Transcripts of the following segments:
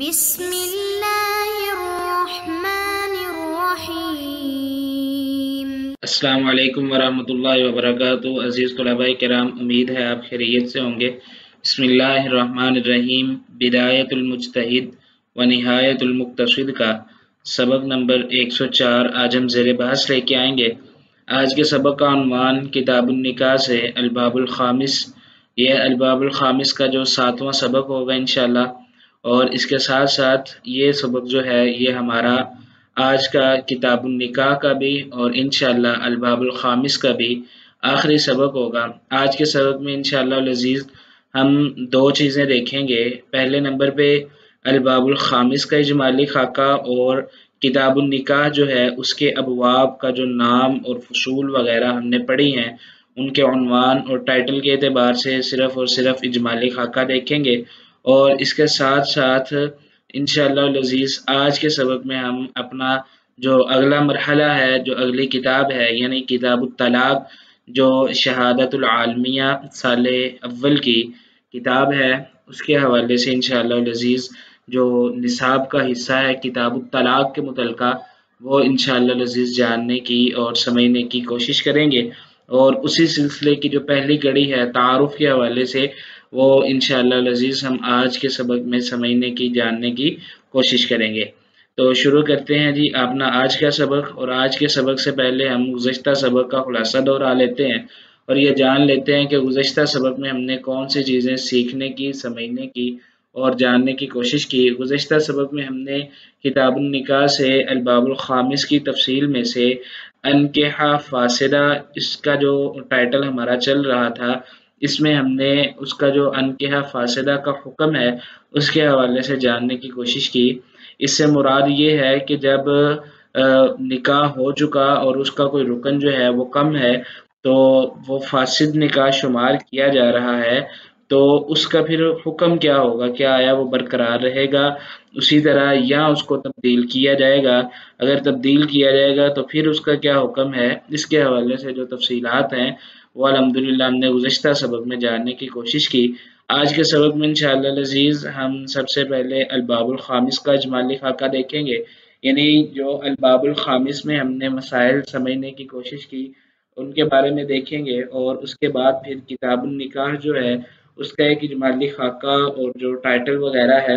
بسم اللہ الرحمن الرحیم۔ السلام علیکم ورحمۃ اللہ وبرکاتہ۔ عزیز طلباء کرام، امید ہے آپ خیریت سے ہوں گے۔ بسم اللہ الرحمن الرحیم۔ بدایت المجتہد و نہایت المقتصد کا سبق نمبر 104 آج ہم زیر بحث لے کے آئیں گے۔ آج کے سبق کا عنوان کتاب النکاح سے الباب الخامس، یہ الباب الخامس کا جو 7واں سبق ہوگا انشاءاللہ، اور اس کے ساتھ ساتھ یہ سبق جو ہے یہ ہمارا آج کا کتاب النکاح کا بھی اور انشاءاللہ الباب الخامس کا بھی آخری سبق ہوگا۔ آج کے سبق میں انشاءاللہ العزیز ہم دو چیزیں دیکھیں گے۔ پہلے نمبر پہ الباب الخامس کا اجمالی خاکہ اور کتاب النکاح جو ہے اس کے ابواب کا جو نام اور فصول وغیرہ ہم نے پڑھی ہیں ان کے عنوان اور ٹائٹل کے اعتبار سے صرف اور صرف اجمالی خاکہ دیکھیں گے، اور اس کے ساتھ ساتھ انشاءاللہ العزیز آج کے سبق میں ہم اپنا جو اگلا مرحلہ ہے، جو اگلی کتاب ہے یعنی کتاب الطلاق، جو شہادت العالمیہ سال اول کی کتاب ہے، اس کے حوالے سے انشاءاللہ العزیز جو نصاب کا حصہ ہے کتاب الطلاق کے متعلقہ وہ انشاءاللہ العزیز جاننے کی اور سمجھنے کی کوشش کریں گے، اور اسی سلسلے کی جو پہلی کڑی ہے تعارف کے حوالے سے وہ انشاءاللہ العزیز ہم آج کے سبق میں سمجھنے کی جاننے کی کوشش کریں گے۔ تو شروع کرتے ہیں جی اپنا آج کا سبق، اور آج کے سبق سے پہلے ہم گزشتہ سبق کا خلاصہ دہرا لیتے ہیں اور یہ جان لیتے ہیں کہ گزشتہ سبق میں ہم نے کون سی چیزیں سیکھنے کی، سمجھنے کی اور جاننے کی کوشش کی۔ گزشتہ سبق میں ہم نے کتاب النکاح سے الباب الخامس کی تفصیل میں سے انکحہ فاسدہ، اس کا جو ٹائٹل ہمارا چل رہا تھا، اس میں ہم نے اس کا جو انکحہ فاسدہ کا حکم ہے اس کے حوالے سے جاننے کی کوشش کی۔ اس سے مراد یہ ہے کہ جب نکاح ہو چکا اور اس کا کوئی رکن جو ہے وہ کم ہے تو وہ فاسد نکاح شمار کیا جا رہا ہے، تو اس کا پھر حکم کیا ہوگا؟ کیا آیا وہ برقرار رہے گا اسی طرح یا اس کو تبدیل کیا جائے گا؟ اگر تبدیل کیا جائے گا تو پھر اس کا کیا حکم ہے؟ اس کے حوالے سے جو تفصیلات ہیں وہ الحمدللہ ہم نے گزشتہ سبق میں جاننے کی کوشش کی۔ آج کے سبق میں انشاءاللہ العزیز ہم سب سے پہلے الباب الخامس کا اجمالی خاکہ دیکھیں گے، یعنی جو الباب الخامس میں ہم نے مسائل سمجھنے کی کوشش کی ان کے بارے میں دیکھیں گے، اور اس کے بعد پھر کتاب النکاح جو ہے اس کا ایک اجمالی خاکہ اور جو ٹائٹل وغیرہ ہے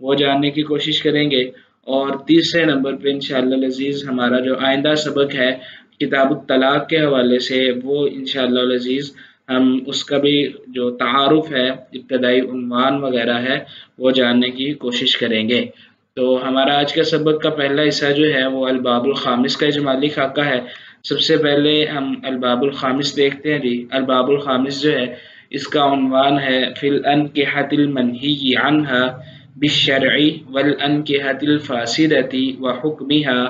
وہ جاننے کی کوشش کریں گے، اور تیسرے نمبر پہ انشاءاللہ العزیز ہمارا جو آئندہ سبق ہے کتاب الطلاق کے حوالے سے وہ انشاءاللہ العزیز ہم اس کا بھی جو تعارف ہے، ابتدائی عنوان وغیرہ ہے وہ جاننے کی کوشش کریں گے۔ تو ہمارا آج کا سبق کا پہلا حصہ جو ہے وہ الباب الخامس کا اجمالی خاکہ ہے۔ سب سے پہلے ہم الباب الخامس دیکھتے ہیں جی۔ الباب الخامس جو ہے اس کا عنوان ہے فی الانکحۃ المنہی عنہا بالشرع والانکحۃ الفاسدۃ وحکمہا۔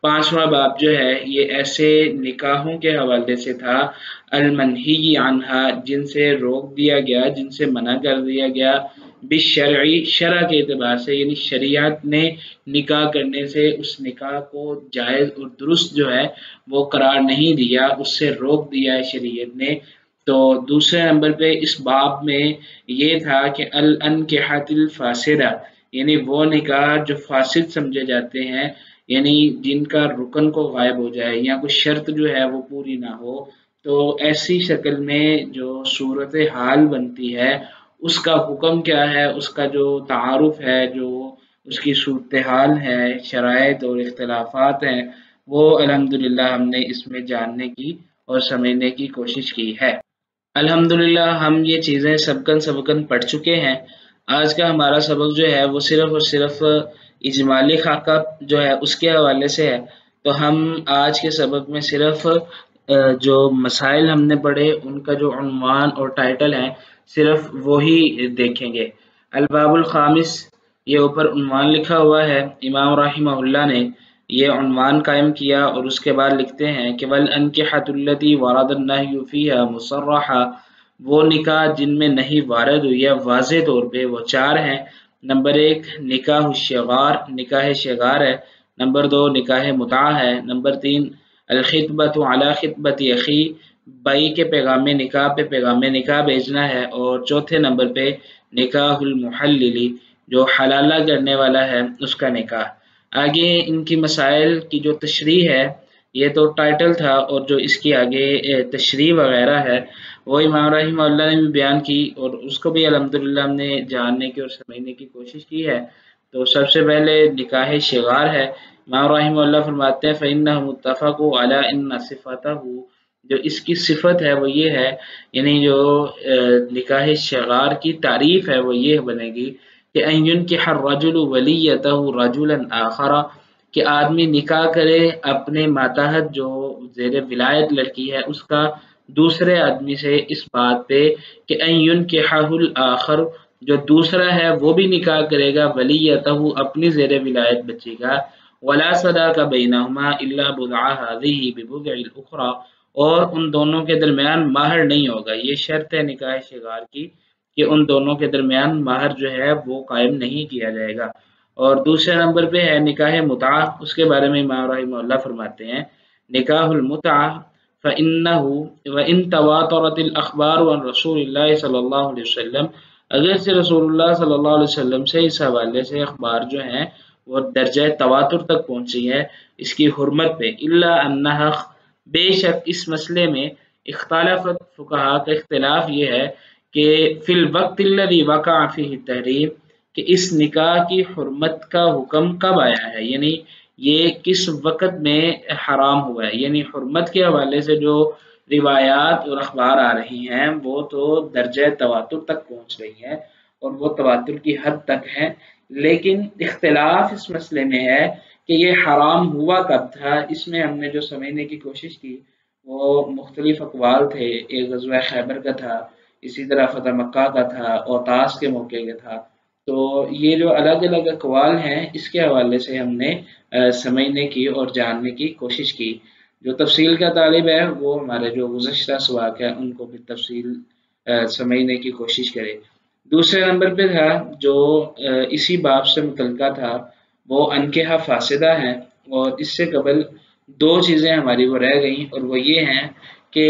پانچواں باب جو ہے یہ ایسے نکاحوں کے حوالے سے تھا المنہی عنہا جن سے روک دیا گیا، جن سے منع کر دیا گیا، بالشرع شرع کے اعتبار سے، یعنی شریعت نے نکاح کرنے سے اس نکاح کو جائز اور درست جو ہے وہ قرار نہیں دیا، اس سے روک دیا ہے شریعت نے۔ تو دوسرے نمبر پہ اس باب میں یہ تھا کہ الانکحۃ الفاسدہ، یعنی وہ نکاح جو فاسد سمجھے جاتے ہیں، یعنی جن کا رکن کو غائب ہو جائے یا کوئی شرط جو ہے وہ پوری نہ ہو، تو ایسی شکل میں جو صورت حال بنتی ہے اس کا حکم کیا ہے، اس کا جو تعارف ہے، جو اس کی صورتحال ہے، شرائط اور اختلافات ہیں، وہ الحمدللہ ہم نے اس میں جاننے کی اور سمجھنے کی کوشش کی ہے۔ الحمدللہ ہم یہ چیزیں سبقن پڑھ چکے ہیں۔ آج کا ہمارا سبق جو ہے وہ صرف اور صرف اجمالی خاکہ جو ہے اس کے حوالے سے ہے، تو ہم آج کے سبق میں صرف جو مسائل ہم نے پڑھے ان کا جو عنوان اور ٹائٹل ہے صرف وہی دیکھیں گے۔ الباب الخامس، یہ اوپر عنوان لکھا ہوا ہے، امام رحمہ اللہ نے یہ عنوان قائم کیا اور اس کے بعد لکھتے ہیں کہ والانکحۃ التی ورد النہی فیہا مصرحا، وہ نکاح جن میں نہیں وارد ہوئی ہے واضح طور پہ، وہ چار ہیں۔ نمبر 1 نکاح الشغار، نکاح شغار ہے۔ نمبر 2 نکاح متعہ ہے۔ نمبر 3 الخطبۃ علی خطبۃ اخی، بھائی کے پیغام نکاح پہ پیغام نکاح بھیجنا ہے۔ اور چوتھے نمبر پہ نکاح المحللی، جو حلالہ کرنے والا ہے اس کا نکاح۔ آگے ان کی مسائل کی جو تشریح ہے، یہ تو ٹائٹل تھا، اور جو اس کی آگے تشریح وغیرہ ہے وہ امام رحمہ اللہ نے بھی بیان کی، اور اس کو بھی الحمدللہ ہم نے جاننے کی اور سمجھنے کی کوشش کی ہے۔ تو سب سے پہلے نکاح شغار ہے۔ امام رحمہ اللہ فرماتے ہیں فَإِنَّهُ مُتَّفَقُ عَلَىٰ إِنَّ صِفَتَهُ، جو اس کی صفت ہے وہ یہ ہے، یعنی جو نکاح شغار کی تعریف ہے وہ یہ بنے گی کہ أَن يُنكِحَ الرَّجُلُ وَلِيَّتَهُ رَجُلًا آخَرَ، کہ آدمی نکاح کرے اپنے ماتحت جو زیر ولایت لڑکی ہے اس کا دوسرے آدمی سے، اس بات پہ کہ أَن يُنكِحَهُ الْآخَرُ، جو دوسرا ہے وہ بھی نکاح کرے گا ولیتہ اپنی زیر ولایت بچی کا، ولا صداق بینہما الا بضع هذه ببضع الاخرى، اور ان دونوں کے درمیان مہر نہیں ہوگا۔ یہ شرط ہے نکاح شغار کی کہ ان دونوں کے درمیان مہر جو ہے وہ قائم نہیں کیا جائے گا۔ اور دوسرے نمبر پہ ہے نکاح متعہ، اس کے بارے میں امام رحمہ اللہ فرماتے ہیں نکاح المتعہ فإنه وإن تواترت الأخبار عن رسول اللہ صلی اللہ علیہ وسلم، اگر سے رسول اللہ صلی اللہ علیہ وسلم سے اس حوالے سے اخبار جو ہیں وہ درجہ تواتر تک پہنچی ہے اس کی حرمت پہ، الا انہا، بے شک اس مسئلے میں اختلافت فقہا کا اختلاف یہ ہے کہ فی الوقت الذی وقع فیہ التحریم، کہ اس نکاح کی حرمت کا حکم کب آیا ہے، یعنی یہ کس وقت میں حرام ہوا ہے۔ یعنی حرمت کے حوالے سے جو روایات اور اخبار آ رہی ہیں وہ تو درجہ تواتر تک پہنچ رہی ہیں اور وہ تواتر کی حد تک ہے، لیکن اختلاف اس مسئلے میں ہے کہ یہ حرام ہوا کب تھا۔ اس میں ہم نے جو سمجھنے کی کوشش کی وہ مختلف اقوال تھے۔ ایک غزوہ خیبر کا تھا، اسی طرح فتح مکہ کا تھا، اوطاس کے موقع کا تھا۔ تو یہ جو الگ الگ اقوال ہیں اس کے حوالے سے ہم نے سمجھنے کی اور جاننے کی کوشش کی۔ جو تفصیل کا طالب ہے وہ ہمارے جو گزشتہ سواق ہیں ان کو بھی تفصیل سمجھنے کی کوشش کرے۔ دوسرے نمبر پہ تھا جو اسی باب سے متعلقہ تھا وہ انکحہ فاسدہ ہیں، اور اس سے قبل دو چیزیں ہماری وہ رہ گئیں، اور وہ یہ ہیں کہ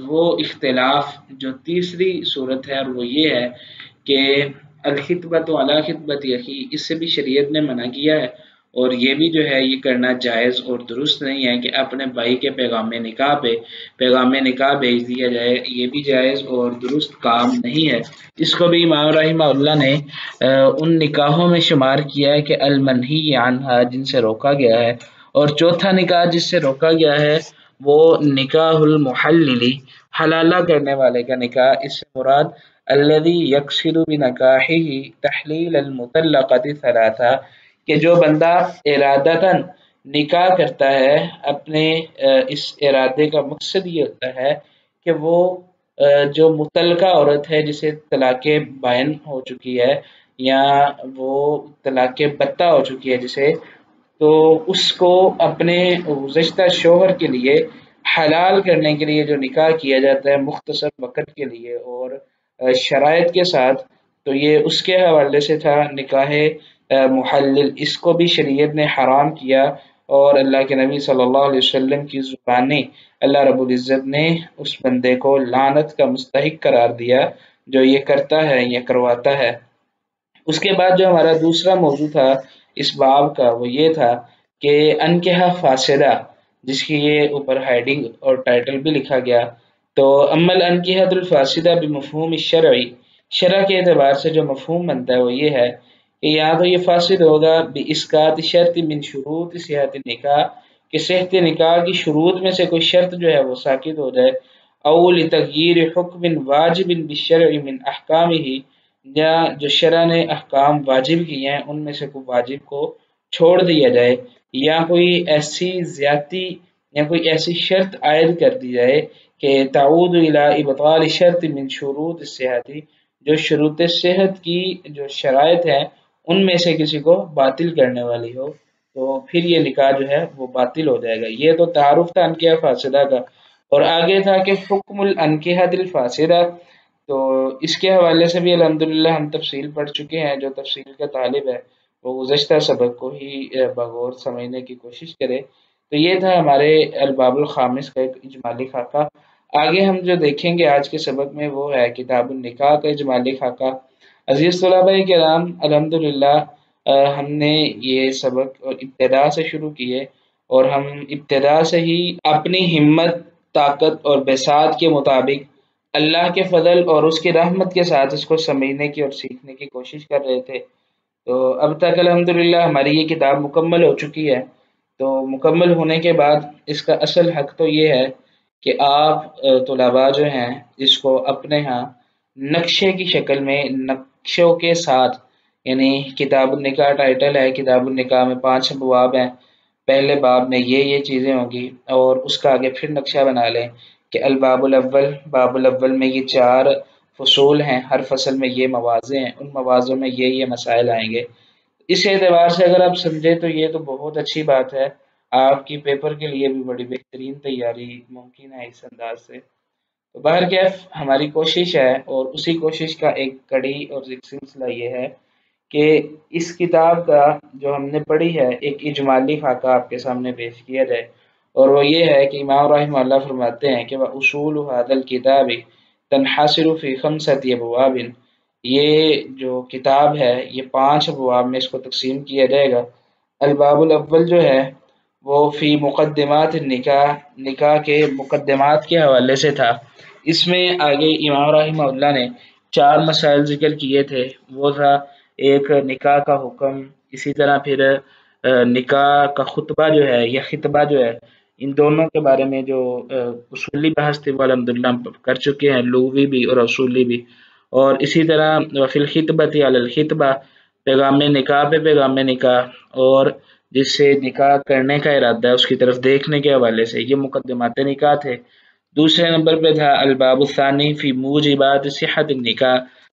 وہ اختلاف جو تیسری صورت ہے اور وہ یہ ہے کہ الخطبۃ علی خطبۃ اخی، اس سے بھی شریعت نے منع کیا ہے، اور یہ بھی جو ہے یہ کرنا جائز اور درست نہیں ہے کہ اپنے بھائی کے پیغام نکاح بھیج دیا جائے، یہ بھی جائز اور درست کام نہیں ہے۔ اس کو بھی امام رحمہ اللہ نے ان نکاحوں میں شمار کیا ہے کہ المنہی عنہا، جن سے روکا گیا ہے۔ اور چوتھا نکاح جس سے روکا گیا ہے وہ نکاح المحللی، حلالہ کرنے والے کا نکاح۔ اس سے مراد الذی یقصد بنکاحہ تحلیل المطلقۃ ثلاثہ، کہ جو بندہ ارادتاً نکاح کرتا ہے، اپنے اس ارادے کا مقصد یہ ہوتا ہے کہ وہ جو متعلقہ عورت ہے جسے طلاق بائن ہو چکی ہے یا وہ طلاق بتہ ہو چکی ہے جسے، تو اس کو اپنے گزشتہ شوہر کے لیے حلال کرنے کے لیے جو نکاح کیا جاتا ہے مختصر وقت کے لیے اور شرائط کے ساتھ، تو یہ اس کے حوالے سے تھا نکاح محلل۔ اس کو بھی شریعت نے حرام کیا، اور اللہ کے نبی صلی اللہ علیہ وسلم کی زبانی اللہ رب العزت نے اس بندے کو لعنت کا مستحق قرار دیا جو یہ کرتا ہے یا کرواتا ہے۔ اس کے بعد جو ہمارا دوسرا موضوع تھا اس باب کا وہ یہ تھا کہ انکحہ فاسدہ، جس کی یہ اوپر ہیڈنگ اور ٹائٹل بھی لکھا گیا۔ تو اما الانکحہ الفاسدہ بمفہوم الشرعی، شرع کے اعتبار سے جو مفہوم بنتا ہے وہ یہ ہے کہ یا تو یہ فاسد ہوگا باسقاط شرط من شروط صحت نکاح، کہ صحت نکاح کی شروط میں سے کوئی شرط جو ہے وہ ساقط ہو جائے، او لتغییر حکم واجب بالشرع من احکامہ، یا جو شرع نے احکام واجب کیے ہیں ان میں سے کوئی واجب کو چھوڑ دیا جائے، یا کوئی ایسی زیادتی یا کوئی ایسی شرط عائد کر دی جائے کہ تعود الی ابطال شرط من شروط الصحت، جو شروط صحت کی جو شرائط ہیں ان میں سے کسی کو باطل کرنے والی ہو، تو پھر یہ نکاح جو ہے وہ باطل ہو جائے گا۔ یہ تو تعارف تھا انکحہ فاسدہ کا، اور آگے تھا کہ حکم الانکحہ الفاسدہ، تو اس کے حوالے سے بھی الحمدللہ ہم تفصیل پڑھ چکے ہیں۔ جو تفصیل کا طالب ہے وہ گزشتہ سبق کو ہی بغور سمجھنے کی کوشش کرے۔ تو یہ تھا ہمارے الباب الخامس کا ایک اجمالی خاکہ۔ آگے ہم جو دیکھیں گے آج کے سبق میں وہ ہے کتاب النکاح کا اجمالی خاکہ۔ عزیز طلباء کرام، الحمدللہ ہم نے یہ سبق اور ابتدا سے شروع کیے، اور ہم ابتدا سے ہی اپنی ہمت، طاقت اور بساط کے مطابق اللہ کے فضل اور اس کی رحمت کے ساتھ اس کو سمجھنے کی اور سیکھنے کی کوشش کر رہے تھے۔ تو اب تک الحمدللہ ہماری یہ کتاب مکمل ہو چکی ہے۔ تو مکمل ہونے کے بعد اس کا اصل حق تو یہ ہے کہ آپ طلباء جو ہیں اس کو اپنے ہاں نقشے کی شکل میں، نقشوں کے ساتھ، یعنی کتاب النکاح ٹائٹل ہے، کتاب النکاح میں 5 ابواب ہیں، پہلے باب میں یہ چیزیں ہوں گی، اور اس کا آگے پھر نقشہ بنا لیں کہ الباب الاول، باب الاول میں یہ 4 فصول ہیں، ہر فصل میں یہ مواضع ہیں، ان مواضع میں یہ مسائل آئیں گے۔ اس اعتبار سے اگر آپ سمجھیں تو یہ تو بہت اچھی بات ہے، آپ کی پیپر کے لیے بھی بڑی بہترین تیاری ممکن ہے اس انداز سے۔ تو بہرکیف ہماری کوشش ہے، اور اسی کوشش کا ایک کڑی اور ایک سلسلہ یہ ہے کہ اس کتاب کا جو ہم نے پڑھی ہے ایک اجمالی خاکہ آپ کے سامنے پیش کیا جائے، اور وہ یہ ہے کہ امام رحمہ اللہ فرماتے ہیں کہ وَأُصُولُ هَذَا الْكِتَابِ تَنْحَصِرُ فِي 5 أَبْوَابٍ، یہ جو کتاب ہے یہ 5 ابواب میں اس کو تقسیم کیا جائے گا۔ الباب الاول جو ہے وہ فی مقدمات النکاح، نکاح کے مقدمات کے حوالے سے تھا۔ اس میں آگے امام رحمہ اللہ نے 4 مسائل ذکر کیے تھے، وہ تھا ایک نکاح کا حکم، اسی طرح پھر نکاح کا خطبہ جو ہے یا خطبہ جو ہے، ان دونوں کے بارے میں جو اصولی بحث تھی وہ الحمدللہ ہم کر چکے ہیں، لغوی بھی اور اصولی بھی۔ اور اسی طرح وفی الخطبۃ علی الخطبہ، پیغام نکاح پہ پیغام نکاح، اور جس سے نکاح کرنے کا ارادہ ہے اس کی طرف دیکھنے کے حوالے سے، یہ مقدمات نکاح تھے۔ دوسرے نمبر پہ تھا الباب الثانی فی موجبات صحت النکاح،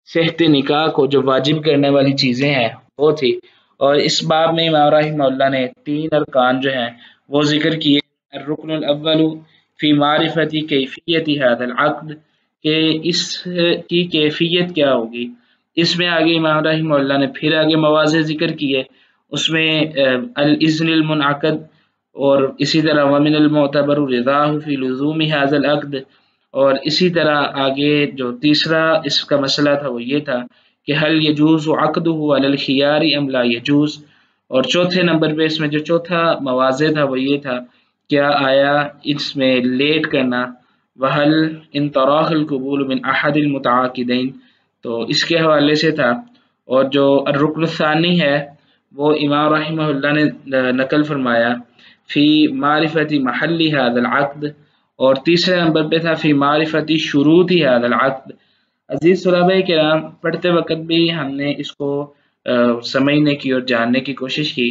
صحت نکاح کو جو واجب کرنے والی چیزیں ہیں وہ تھی، اور اس باب میں امام رحمہ اللہ نے 3 ارکان جو ہیں وہ ذکر کیے۔ الرکن الاول فی معرفت کیفیت هذا العقد، کہ اس کی کیفیت کیا ہوگی۔ اس میں آگے امام رحمہ اللہ نے پھر آگے مواضع ذکر کیے، اس میں الاذن المنعقد، اور اسی طرح ومن المعتبر رضاہ فی لزوم هذا العقد، اور اسی طرح آگے جو تیسرا اس کا مسئلہ تھا وہ یہ تھا کہ حل یجوز عقدہ علی الخیار ام لا یجوز، اور چوتھے نمبر پہ اس میں جو چوتھا مواضع تھا وہ یہ تھا کیا آیا اس میں لیٹ کرنا، وحل ان طراق القبول من احد المتعاقدین، تو اس کے حوالے سے تھا۔ اور جو الرکن الثانی ہے وہ امام رحمہ اللہ نے نقل فرمایا فی معرفت محل هذا العقد، اور تیسرے نمبر پہ تھا فی معرفت شروط هذا العقد۔ عزیز طلباء کرام، پڑھتے وقت بھی ہم نے اس کو سمجھنے کی اور جاننے کی کوشش کی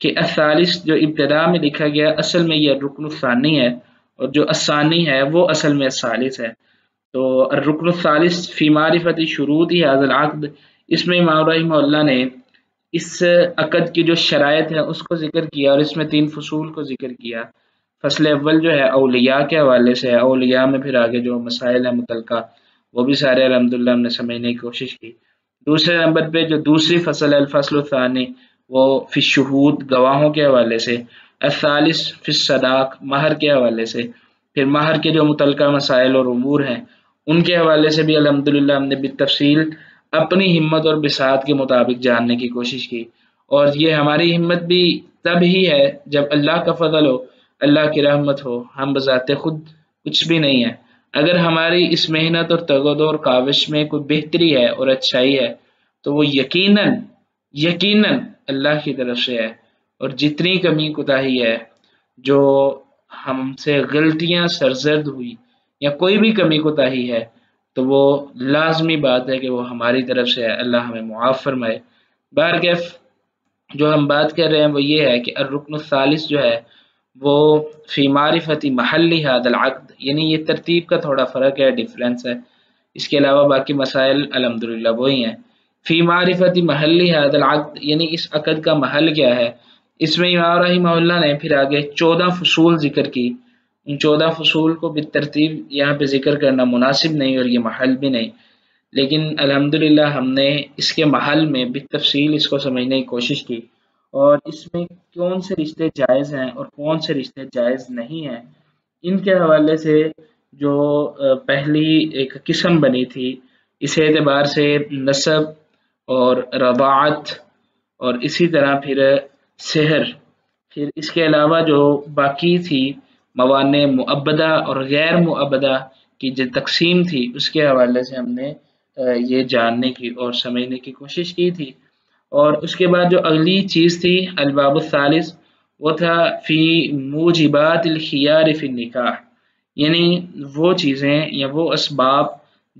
کہ الثالث جو ابتدا میں لکھا گیا اصل میں یہ الرکن الثانی ہے، اور جو الثانی ہے وہ اصل میں الثالث ہے۔ تو الرکن الثالث فی معرفت شروط هذا العقد، اس میں امام رحمہ اللہ نے اس عقد کی جو شرائط ہے اس کو ذکر کیا، اور اس میں 3 فصول کو ذکر کیا۔ فصل اول جو ہے اولیاء کے حوالے سے ہے، اولیاء میں پھر آگے جو مسائل ہیں متعلقہ وہ بھی سارے الحمدللہ ہم نے سمجھنے کی کوشش کی۔ دوسرے نمبر پہ جو دوسری فصل ہے الفصل الثانی، وہ فی الشہود، گواہوں کے حوالے سے۔ الثالث فی الصداق، مہر کے حوالے سے۔ پھر مہر کے جو متعلقہ مسائل اور امور ہیں ان کے حوالے سے بھی الحمدللہ ہم نے بالتفصیل اپنی ہمت اور بساط کے مطابق جاننے کی کوشش کی، اور یہ ہماری ہمت بھی تب ہی ہے جب اللہ کا فضل ہو، اللہ کی رحمت ہو، ہم بذات خود کچھ بھی نہیں ہے۔ اگر ہماری اس محنت اور تگود اور کاوش میں کوئی بہتری ہے اور اچھائی ہے تو وہ یقیناً اللہ کی طرف سے ہے، اور جتنی کمی کوتاہی ہے، جو ہم سے غلطیاں سرزد ہوئی یا کوئی بھی کمی کوتاہی ہے، تو وہ لازمی بات ہے کہ وہ ہماری طرف سے ہے، اللہ ہمیں معاف فرمائے۔ بہرکیف جو ہم بات کر رہے ہیں وہ یہ ہے کہ الرکن الثالث جو ہے وہ فی معرفت محل هذا العقد، یعنی یہ ترتیب کا تھوڑا فرق ہے، ڈیفرنس ہے، اس کے علاوہ باقی مسائل الحمدللہ وہی ہیں۔ فی معرفت محل هذا العقد، یعنی اس عقد کا محل کیا ہے۔ اس میں امام رحمہ اللہ نے پھر آگے 14 فصول ذکر کی، ان 14 فصول کو بالترتیب یہاں پہ ذکر کرنا مناسب نہیں اور یہ محل بھی نہیں، لیکن الحمدللہ ہم نے اس کے محل میں بالتفصیل اس کو سمجھنے کی کوشش کی، اور اس میں کون سے رشتے جائز ہیں اور کون سے رشتے جائز نہیں ہیں، ان کے حوالے سے جو پہلی ایک قسم بنی تھی، اس اعتبار سے نسب اور رضاعت، اور اسی طرح پھر سحر. پھر اس کے علاوہ جو باقی تھی موانع معبدہ اور غیر معبدہ کی جو تقسیم تھی، اس کے حوالے سے ہم نے یہ جاننے کی اور سمجھنے کی کوشش کی تھی. اور اس کے بعد جو اگلی چیز تھی الباب الثالث، وہ تھا فی موجبات الخیار فی النکاح، یعنی وہ چیزیں یا وہ اسباب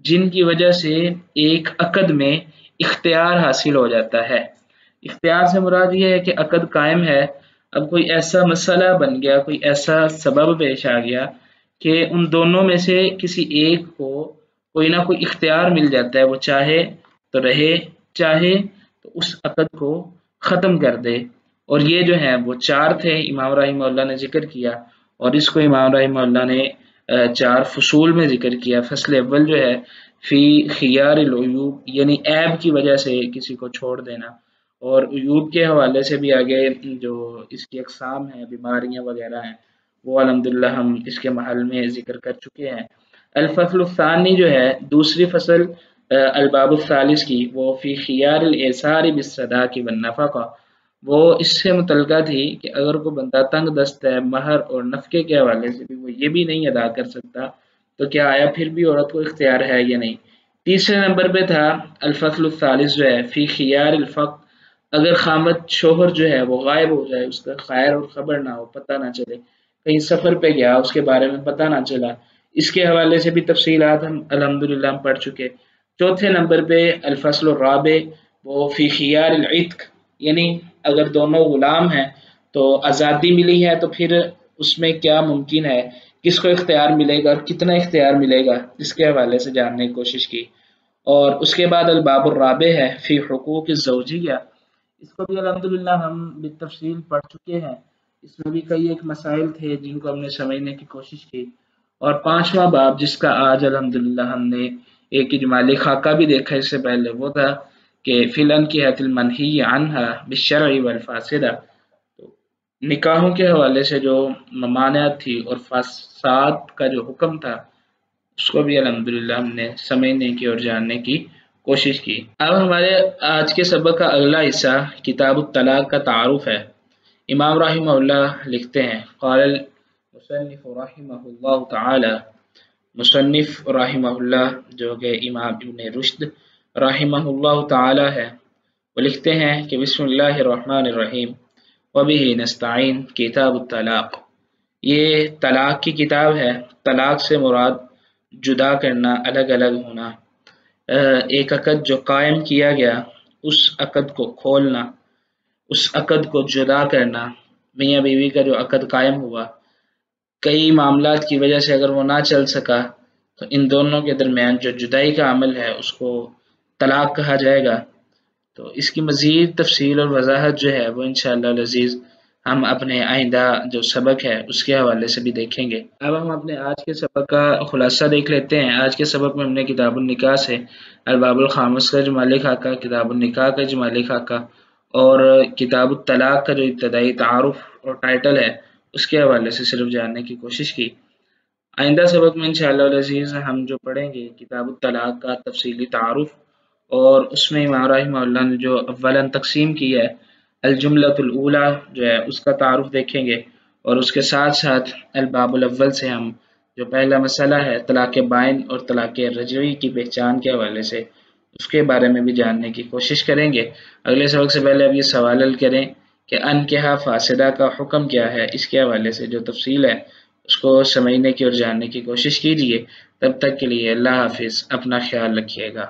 جن کی وجہ سے ایک عقد میں اختیار حاصل ہو جاتا ہے. اختیار سے مراد یہ ہے کہ عقد قائم ہے، اب کوئی ایسا مسئلہ بن گیا، کوئی ایسا سبب پیش آ گیا کہ ان دونوں میں سے کسی ایک کو کوئی نہ کوئی اختیار مل جاتا ہے، وہ چاہے تو رہے، چاہے تو اس عقد کو ختم کر دے. اور یہ جو ہے وہ چار تھے امام رحمہ اللہ نے ذکر کیا، اور اس کو امام رحمہ اللہ نے چار فصول میں ذکر کیا. فصل اول جو ہے فی خیار العیوب، یعنی عیب کی وجہ سے کسی کو چھوڑ دینا، اور عیوب کے حوالے سے بھی آگے جو اس کی اقسام ہیں، بیماریاں وغیرہ ہیں، وہ الحمدللہ ہم اس کے محل میں ذکر کر چکے ہیں. الفصل الثانی جو ہے دوسری فصل الباب الثالث کی، وہ فی خیار الاعصار بالصداق والنفقہ، وہ اس سے متعلقہ تھی کہ اگر کوئی بندہ تنگ دست ہے مہر اور نفقے کے حوالے سے بھی وہ یہ بھی نہیں ادا کر سکتا، تو کیا آیا پھر بھی عورت کو اختیار ہے یا نہیں. تیسرے نمبر پہ تھا الفصل الثالث جو ہے فی خیار الفقد، اگر خامد شوہر جو ہے وہ غائب ہو جائے، اس کا خیر اور خبر نہ ہو، پتہ نہ چلے، کہیں سفر پہ گیا اس کے بارے میں پتہ نہ چلا، اس کے حوالے سے بھی تفصیلات ہم الحمدللہ ہم پڑھ چکے. چوتھے نمبر پہ الفصل الرابع، وہ فی خیار العتق، یعنی اگر دونوں غلام ہیں تو آزادی ملی ہے تو پھر اس میں کیا ممکن ہے، کس کو اختیار ملے گا اور کتنا اختیار ملے گا، اس کے حوالے سے جاننے کی کوشش کی. اور اس کے بعد الباب الرابع ہے فی حقوق الزوجیہ، اس کو بھی الحمدللہ ہم بالتفصیل پڑھ چکے ہیں. اس میں بھی کئی ایک مسائل تھے جن کو ہم نے سمجھنے کی کوشش کی. اور پانچواں باب جس کا آج الحمدللہ ہم نے ایک اجمالی خاکہ بھی دیکھا اس سے پہلے، وہ تھا کہ فی الانکحۃ المنہی عنہا بالشرع والفاسدہ، تو نکاحوں کے حوالے سے جو ممانعت تھی اور فساد کا جو حکم تھا، اس کو بھی الحمدللہ ہم نے سمجھنے کی اور جاننے کی کوشش کی. اب ہمارے آج کے سبق کا اگلا حصہ کتاب الطلاق کا تعارف ہے. امام رحمہ اللہ لکھتے ہیں قال المصنف رحمہ اللہ تعالی، مصنف رحمہ اللہ جو کہ امام ابن رشد رحمہ اللہ تعالی ہے، وہ لکھتے ہیں کہ بسم اللہ الرحمن الرحیم وبہ نستعین کتاب الطلاق، یہ طلاق کی کتاب ہے. طلاق سے مراد جدا کرنا، الگ الگ ہونا، ایک عقد جو قائم کیا گیا اس عقد کو کھولنا، اس عقد کو جدا کرنا. میاں بیوی کا جو عقد قائم ہوا، کئی معاملات کی وجہ سے اگر وہ نہ چل سکا تو ان دونوں کے درمیان جو جدائی کا عمل ہے اس کو طلاق کہا جائے گا. تو اس کی مزید تفصیل اور وضاحت جو ہے وہ انشاءاللہ العزیز ہم اپنے آئندہ جو سبق ہے اس کے حوالے سے بھی دیکھیں گے. اب ہم اپنے آج کے سبق کا خلاصہ دیکھ لیتے ہیں. آج کے سبق میں ہم نے کتاب النکاح سے الباب الخامس کا اجمالی خاکہ، کتاب النکاح کا اجمالی خاکہ اور کتاب الطلاق کا جو ابتدائی تعارف اور ٹائٹل ہے اس کے حوالے سے صرف جاننے کی کوشش کی. آئندہ سبق میں انشاءاللہ العزیز ہم جو پڑھیں گے کتاب الطلاق کا تفصیلی تعارف، اور اس میں امام رحمہ اللہ نے جو اولاً تقسیم کی ہے الجملۃ الاولیٰ جو ہے اس کا تعارف دیکھیں گے، اور اس کے ساتھ ساتھ الباب الاول سے ہم جو پہلا مسئلہ ہے طلاق بائن اور طلاق رجعی کی پہچان کے حوالے سے اس کے بارے میں بھی جاننے کی کوشش کریں گے. اگلے سبق سے پہلے اب یہ سوال حل کریں کہ انکحہ فاسدہ کا حکم کیا ہے، اس کے حوالے سے جو تفصیل ہے اس کو سمجھنے کی اور جاننے کی کوشش کیجیے. تب تک کے لیے اللہ حافظ، اپنا خیال رکھیے گا.